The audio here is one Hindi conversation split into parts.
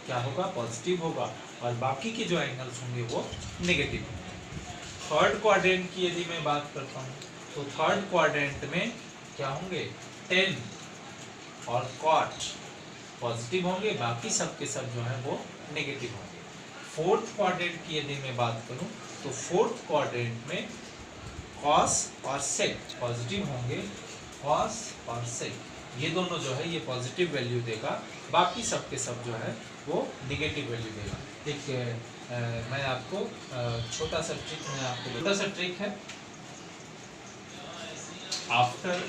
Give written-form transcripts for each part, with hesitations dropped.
क्या होगा, पॉजिटिव होगा, और बाकी के जो एंगल्स होंगे वो नेगेटिव होंगे। थर्ड क्वाड्रेंट की यदि मैं बात करता हूँ तो थर्ड क्वाड्रेंट में क्या होंगे, टेन और कॉट पॉजिटिव होंगे, बाकी सब के सब जो है वो नेगेटिव होंगे। फोर्थ क्वाड्रेंट की यदि मैं बात करूं तो फोर्थ क्वाड्रेंट में कॉस और सेक पॉजिटिव होंगे, कॉस और सेक ये दोनों जो है ये पॉजिटिव वैल्यू देगा, बाकी सब के सब जो है वो नेगेटिव वैल्यू देगा। एक मैं आपको छोटा सा ट्रिक है। After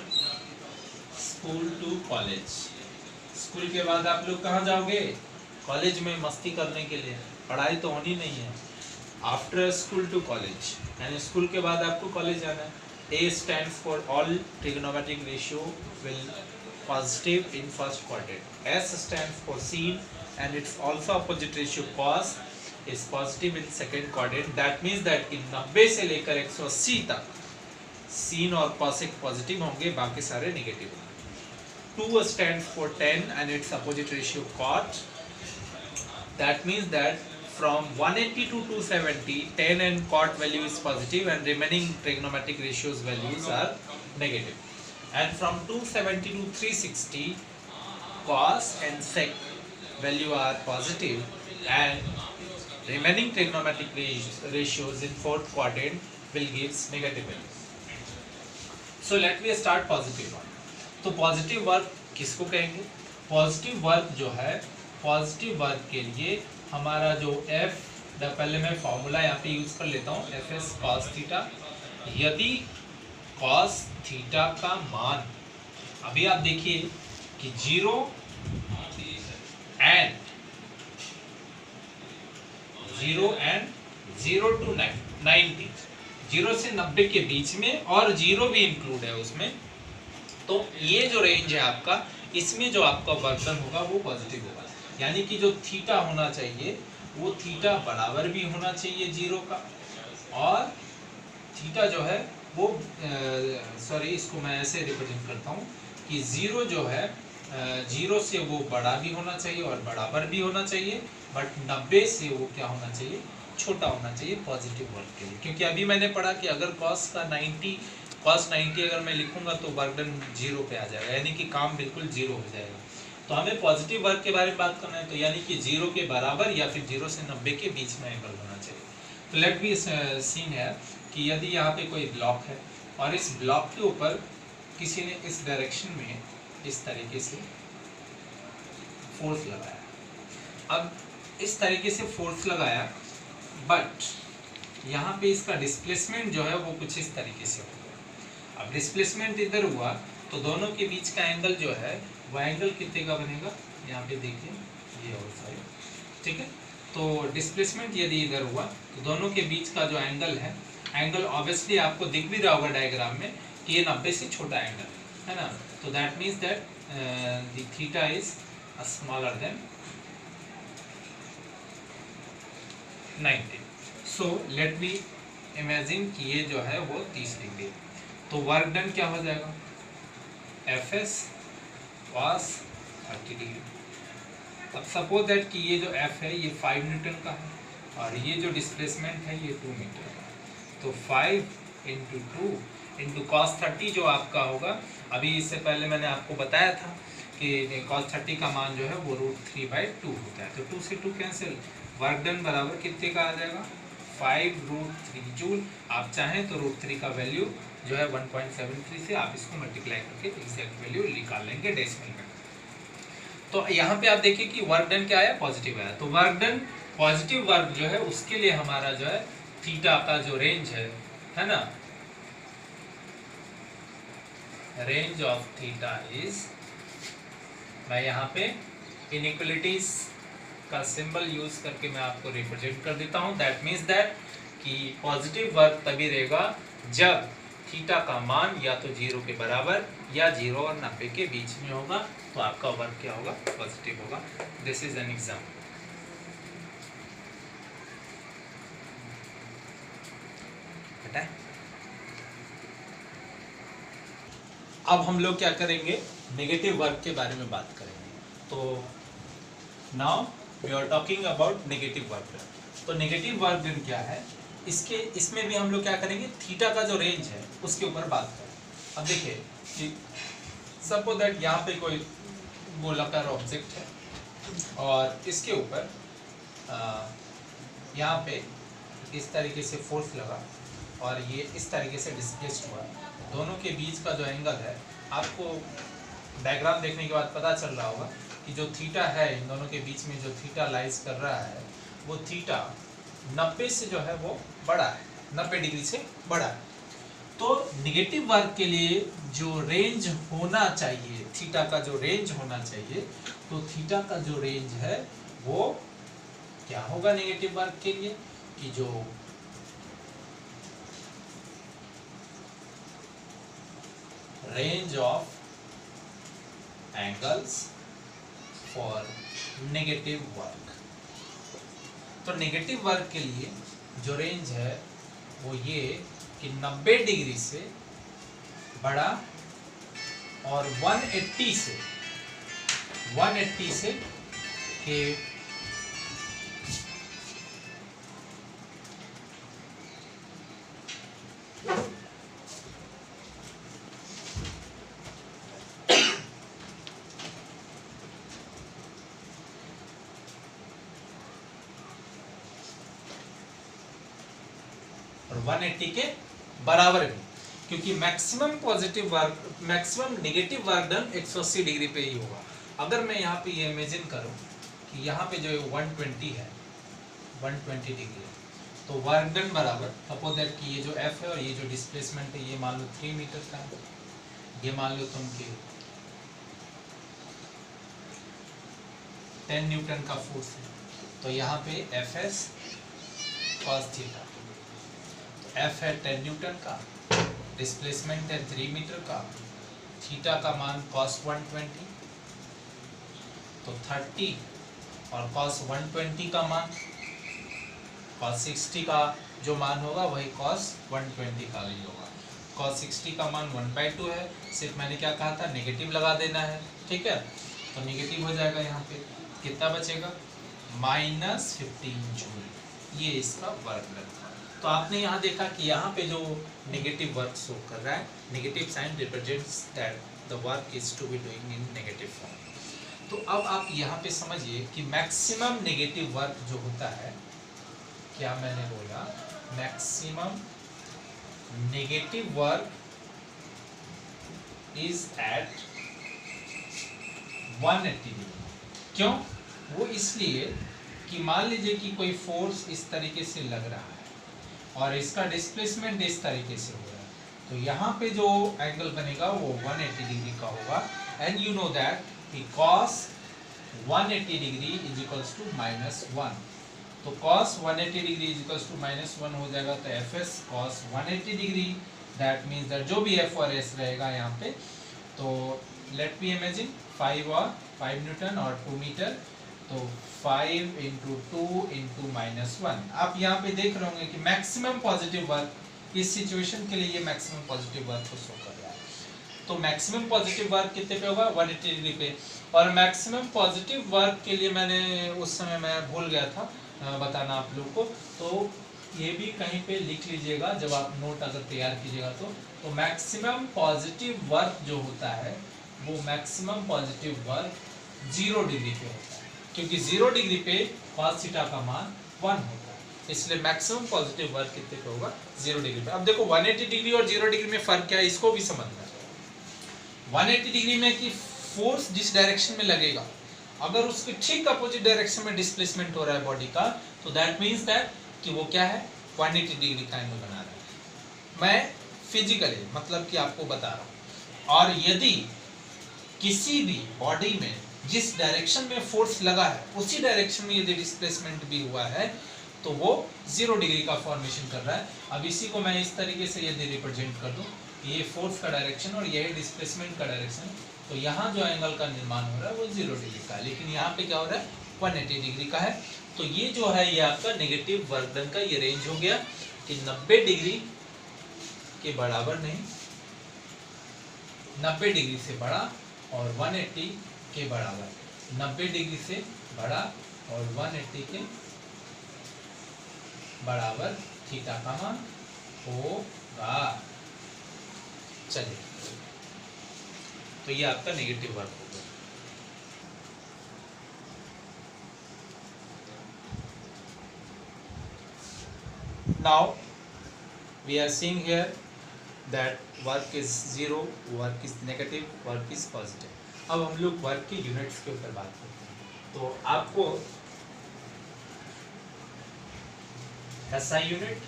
school to college, school के बाद आप लोग कहाँ जाओगे, कॉलेज में मस्ती करने के लिए, पढ़ाई तो होनी नहीं है। आफ्टर स्कूल टू कॉलेज यानी स्कूल के बाद आपको कॉलेज जाना है। A stands for all trigonometric ratio will positive in first quadrant. S stands for sine and its also opposite ratio cos is positive in second quadrant. That means that in 90 से लेकर 180 तक sin और cosec पॉजिटिव होंगे, बाकी सारे नेगेटिव होंगे। 2 stands for tan and its opposite ratio cot. That means that from 180 to 270 tan and cot value is positive and remaining trigonometric ratios values are negative. And from 270 to 360 cos and sec value are positive and remaining trigonometric ratios in fourth quadrant will gives negative values. So let me start positive one. तो पॉजिटिव वर्क किसको कहेंगे, पॉजिटिव वर्क जो है, पॉजिटिव वर्क के लिए हमारा जो एफ, पहले मैं फॉर्मूला यहाँ पे यूज कर लेता हूँ, एफ एस कॉस थीटा। यदि कॉस थीटा का मान, अभी आप देखिए कि 0 एंड 0 to 90, 0 से 90 के बीच में, और 0 भी इंक्लूड है उसमें, तो ये जो रेंज है आपका, इसमें जो आपका वर्कडन होगा वो पॉजिटिव होगा। यानी कि जो थीटा होना चाहिए वो थीटा बराबर भी होना चाहिए 0 का, और थीटा जो है वो इसको मैं ऐसे रिप्रेजेंट करता हूँ कि 0 जो है 0 से वो बड़ा भी होना चाहिए और बराबर भी होना चाहिए, बट 90 से वो क्या होना चाहिए, छोटा होना चाहिए पॉजिटिव वर्क के लिए। क्योंकि अभी मैंने पढ़ा कि अगर cos 90 अगर मैं लिखूंगा तो वर्कडन 0 पे आ जाएगा, यानी कि काम बिल्कुल 0 हो जाएगा। तो हमें पॉजिटिव वर्क के बारे में बात करना है, तो यानी कि 0 के बराबर या फिर 0 से 90 के बीच में एंगल होना चाहिए। तो लेट बी सीन है कि यदि यहाँ पे कोई ब्लॉक है और इस ब्लॉक के ऊपर किसी ने इस डायरेक्शन में इस तरीके से फोर्स लगाया, अब इस तरीके से फोर्स लगाया, बट यहाँ पे इसका डिस्प्लेसमेंट जो है वो कुछ इस तरीके से होगा। अब डिस्प्लेसमेंट इधर हुआ तो दोनों के बीच का एंगल जो है वो एंगल कितने का बनेगा, यहाँ पे देखिए ये और साइड, ठीक है। तो डिस्प्लेसमेंट यदि इधर हुआ तो दोनों के बीच का जो एंगल है, एंगल ऑब्वियसली आपको दिख भी रहा होगा डायग्राम में कि ये 90 से छोटा एंगल है ना। तो that means that the theta is smaller than 90। So let me imagine कि ये जो है वो 30 डिग्री, तो वर्क डन क्या हो जाएगा, एफ एस कॉस 30 डिग्री। अब सपोज दैट कि ये जो एफ है ये 5 न्यूटन का है और ये जो डिस्प्लेसमेंट है ये 2 मीटर का, तो 5 इंटू 2 इंटू कॉस 30 जो आपका होगा, अभी इससे पहले मैंने आपको बताया था कि कॉस 30 का मान जो है वो √3/2 होता है। तो 2 से 2 कैंसिल, वर्क डन बराबर कितने का आ जाएगा, 5√3 जूल। आप चाहें तो √3 का वैल्यू जो है 1.73 से आप इसको मल्टीप्लाई करके एग्जैक्ट वैल्यू निकाल लेंगे डेसिमल में। तो यहाँ पे आप देखिए कि वर्क डन क्या आया, पॉजिटिव आया। तो वर्क डन पॉजिटिव वर्क जो है उसके लिए हमारा जो है थीटा का जो रेंज है ना, रेंज ऑफ थीटा इज, मैं यहाँ पे इनइक्वलिटीज का सिंबल यूज करके मैं आपको रिप्रेजेंट कर देता हूँ। दैट मीन्स दैट कि पॉजिटिव वर्क तभी रहेगा जब थीटा का मान या तो 0 के बराबर या 0 और 90 के बीच में होगा, तो आपका वर्क क्या होगा, पॉजिटिव होगा। This is an example. अब हम लोग क्या करेंगे, नेगेटिव वर्क के बारे में बात करेंगे। तो now we are talking about negative work done. तो नेगेटिव वर्क डन क्या है, इसमें भी हम लोग क्या करेंगे, थीटा का जो रेंज है उसके ऊपर बात करें। अब देखिए कि सपोज दैट यहाँ पे कोई गोलाकार ऑब्जेक्ट है और इसके ऊपर यहाँ पे इस तरीके से फोर्स लगा और ये इस तरीके से डिस्प्लेस्ड हुआ, दोनों के बीच का जो एंगल है, आपको डायग्राम देखने के बाद पता चल रहा होगा कि जो थीटा है, इन दोनों के बीच में जो थीटा लाइज कर रहा है, वो थीटा 90 से जो है वो बड़ा है, 90 डिग्री से बड़ा है। तो नेगेटिव वर्क के लिए जो रेंज होना चाहिए, थीटा का जो रेंज होना चाहिए, तो थीटा का जो रेंज है वो क्या होगा नेगेटिव वर्क के लिए, कि जो range of angles for negative work. तो नेगेटिव वर्क के लिए जो रेंज है वो ये कि 90 डिग्री से बड़ा और 180 से के और 180 के बराबर भी, क्योंकि maximum positive work, maximum negative work done 180 degree पे ही होगा। अगर मैं यहाँ पे ये इमेजिन करूँ कि यहाँ पे जो 120 है, 120 डिग्री है, तो वर्क डन बराबर, सपोज दैट कि ये जो F है और ये जो डिस्प्लेसमेंट है ये मान लो 3 मीटर का है, ये मान लो तुम कि 10 न्यूटन का फोर्स है, तो यहाँ पे Fs cos थीटा, तो F है 10 न्यूटन का, डिस्प्लेसमेंट है 3 मीटर का, थीटा का मान cos 120, तो 30 और cos 120 का मान cos 60 का जो मान होगा वही cos 120 का भी होगा। cos 60 का मान 1/2 है, सिर्फ मैंने क्या कहा था, नेगेटिव लगा देना है, ठीक है। तो नेगेटिव हो जाएगा, यहाँ पे कितना बचेगा, -15 जूल, ये इसका वर्क डन था। तो आपने यहाँ देखा कि यहाँ पे जो नेगेटिव वर्क शो कर रहा है, negative sign represents that the work is to be doing in negative form. तो अब आप यहाँ पे समझिए कि मैक्सिमम नेगेटिव वर्क जो होता है, क्या मैंने बोला, maximum negative work is at 180 degree. क्यों? वो इसलिए कि मान लीजिए कि कोई फोर्स इस तरीके से लग रहा है और इसका डिस्प्लेसमेंट इस तरीके से हो रहा है, तो यहाँ पे जो एंगल बनेगा वो 180 डिग्री का होगा। एंड यू नो दैट कि cos 180 degree is equals to -1, तो cos 180 degree is equals to -1 हो जाएगा। तो Fs cos 180 degree, that means that जो भी F और S रहेगा यहाँ पे, तो लेट मी इमेजिन 5 न्यूटन और 2 मीटर, तो 5 × 2 × -1। आप यहाँ पे देख रहे होंगे कि मैक्सिमम पॉजिटिव वर्क, इस सिचुएशन के लिए ये मैक्सिमम पॉजिटिव वर्क को शो कर रहा है। तो मैक्सिमम पॉजिटिव वर्क कितने पे होगा, 180 डिग्री पे। और मैक्सिमम पॉजिटिव वर्क के लिए मैंने उस समय मैं भूल गया था बताना आप लोग को, तो ये भी कहीं पे लिख लीजिएगा जब आप नोट अगर तैयार कीजिएगा तो मैक्सिमम पॉजिटिव वर्क जो होता है वो मैक्सिमम पॉजिटिव वर्क 0 डिग्री पे होता है, क्योंकि 0 डिग्री पे cos थीटा का मान 1 होता है, इसलिए मैक्सिमम पॉजिटिव वर्क कितने पे होगा, 0 डिग्री पे। अब देखो 180 डिग्री और 0 डिग्री में फर्क क्या है, इसको भी समझना चाहिए। 180 डिग्री में कि फोर्स जिस डायरेक्शन में लगेगा, अगर उसके ठीक अपोजिट डायरेक्शन में डिस्प्लेसमेंट हो रहा है बॉडी का, तो दैट मीन्स दैट कि वो क्या है, 180 डिग्री का एंगल बना रहा है। मैं फिजिकली मतलब कि आपको बता रहा हूँ। और यदि किसी भी बॉडी में जिस डायरेक्शन में फोर्स लगा है उसी डायरेक्शन में यदि डिस्प्लेसमेंट भी हुआ है, तो वो 0 डिग्री का फॉर्मेशन कर रहा है। अब इसी को मैं इस तरीके से यदि रिप्रेजेंट कर दूं, ये फोर्स का डायरेक्शन और यही डिस्प्लेसमेंट का डायरेक्शन, तो यहाँ जो एंगल का निर्माण हो रहा है वो 0 डिग्री का है, लेकिन यहाँ पे क्या हो रहा है, 180 डिग्री का है। तो ये जो है ये आपका नेगेटिव वर्क डन का ये रेंज हो गया कि 90 डिग्री के बराबर नहीं, 90 डिग्री से बड़ा और 180 के बराबर, 90 डिग्री से बड़ा और 180 के बराबर थीटा का मान होगा। चलिए, तो ये आपका नेगेटिव वर्क होगा। Now we are seeing here that work is 0, work is negative, work is positive. अब हम लोग वर्क के यूनिट्स के ऊपर बात करते हैं। तो आपको SI यूनिट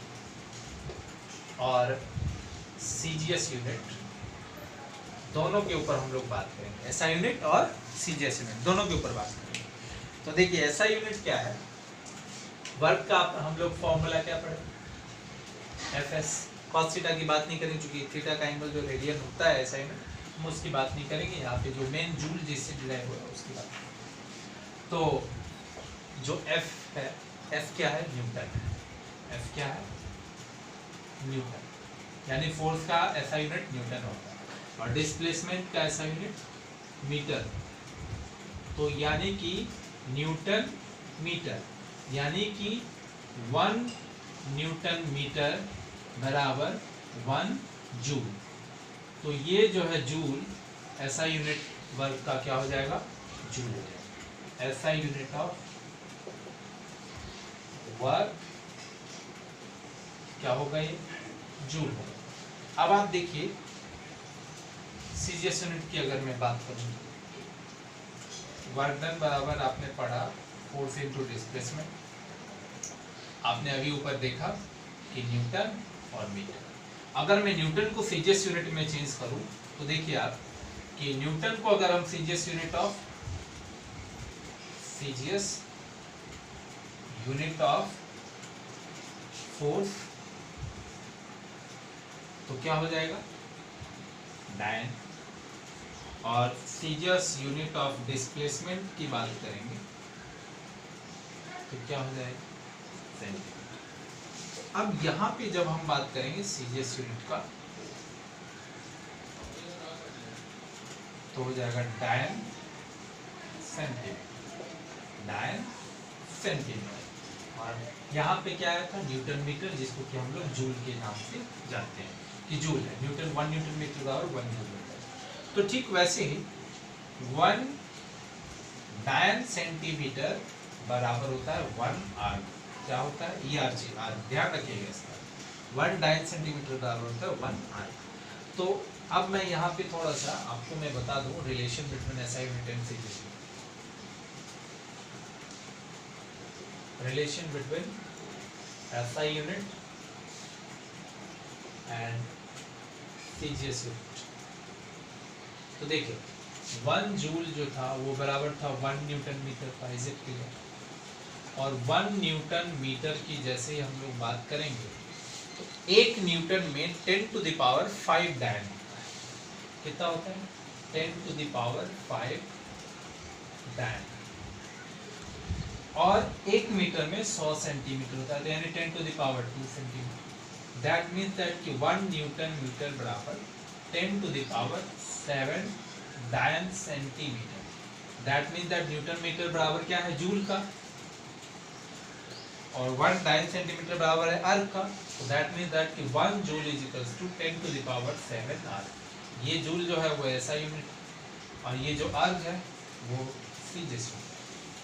और CGS यूनिट दोनों के ऊपर हम लोग बात करेंगे। SI यूनिट और CGS यूनिट दोनों के ऊपर बात करेंगे। तो देखिए SI यूनिट क्या है, वर्क का हम लोग फॉर्मूला क्या पढ़े, FS। cos थीटा की बात नहीं करेंगे क्योंकि थीटा का एंगल जो रेडियन होता है SI में, हम उसकी बात नहीं करेंगे। यहाँ पे जो मेन जूल जिससे डिराइव हो रहा है उसकी बात। तो जो F है, F क्या है, न्यूटन। F क्या है, न्यूटन, यानी फोर्स का SI यूनिट न्यूटन होता है और डिस्प्लेसमेंट का SI यूनिट मीटर। तो यानी कि न्यूटन मीटर, यानी कि 1 न्यूटन मीटर बराबर 1 जूल। तो ये जो है जूल, SI यूनिट वर्क का क्या हो जाएगा, जूल हो जाएगा। SI यूनिट ऑफ वर्क क्या होगा, ये जूल होगा। अब आप देखिए CGS यूनिट की अगर मैं बात करूं, वर्क डन बराबर आपने पढ़ा फोर्स इनटू डिस्प्लेसमेंट। आपने अभी ऊपर देखा कि न्यूटन और मीटर। अगर मैं न्यूटन को CGS यूनिट में चेंज करूं तो देखिए आप कि न्यूटन को अगर हम CGS यूनिट ऑफ फोर्स तो क्या हो जाएगा, डायन। और CGS यूनिट ऑफ डिस्प्लेसमेंट की बात करेंगे तो क्या हो जाएगा, सेंटीमीटर। अब यहाँ पे जब हम बात करेंगे CGS यूनिट का तो हो जाएगा डायन सेंटीमीटर। और यहाँ पे क्या आया था, न्यूटन मीटर, जिसको कि हम लोग जूल के नाम से जानते हैं कि जूल है। न्यूटन 1 न्यूटन मीटर बराबर 1 जूल मीटर। तो ठीक वैसे ही 1 डायन सेंटीमीटर बराबर होता है 1 आर्क। क्या होता है, ERG, ध्यान रखिएगा इसका। 1 डायन सेंटीमीटर बराबर होता है 1 आर्क। तो अब मैं यहाँ पे थोड़ा सा आपको मैं बता दूं relation between SI unit and CGS unit. Relation between SI unit and CGS unit. तो देखिए 1 जूल जो था वो बराबर था 1 न्यूटन मीटर का, इज इट क्लियर। और 1 न्यूटन मीटर की जैसे ही हम लोग बात करेंगे तो 1 न्यूटन में 10 टू द पावर 5 डायन होता है। कितना होता है, 10 टू द पावर 5 डायन। और 1 मीटर में 100 सेंटीमीटर होता है, यानी 10 to the power 2 centimetre. That means that कि 1 न्यूटन मीटर बराबर 10 to the power 7 dyne centimetre. That means that newton metre बराबर क्या है, जूल का, और 1 डायन सेंटीमीटर बराबर है अर्क का। तो दैट मीन्स दैट कि 1 joule is equals to 10 to the power 7 erg. ये जूल जो है वो SI यूनिट और ये जो अर्क है वो CGS यूनिट।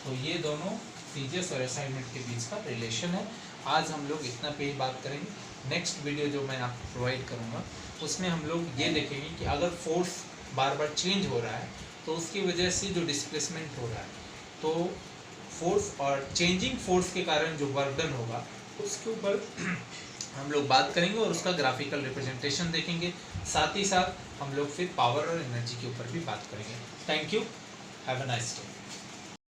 तो ये दोनों CGS और SI यूनिट के बीच का रिलेशन है। आज हम लोग इतना पे ही बात करेंगे। नेक्स्ट वीडियो जो मैं आपको प्रोवाइड करूँगा उसमें हम लोग ये देखेंगे कि अगर फोर्स बार बार चेंज हो रहा है तो उसकी वजह से जो डिस्प्लेसमेंट हो रहा है, तो फोर्स और चेंजिंग फोर्स के कारण जो वर्क डन होगा उसके ऊपर हम लोग बात करेंगे और उसका ग्राफिकल रिप्रेजेंटेशन देखेंगे। साथ ही साथ हम लोग फिर पावर और एनर्जी के ऊपर भी बात करेंगे। Thank you, have a nice day.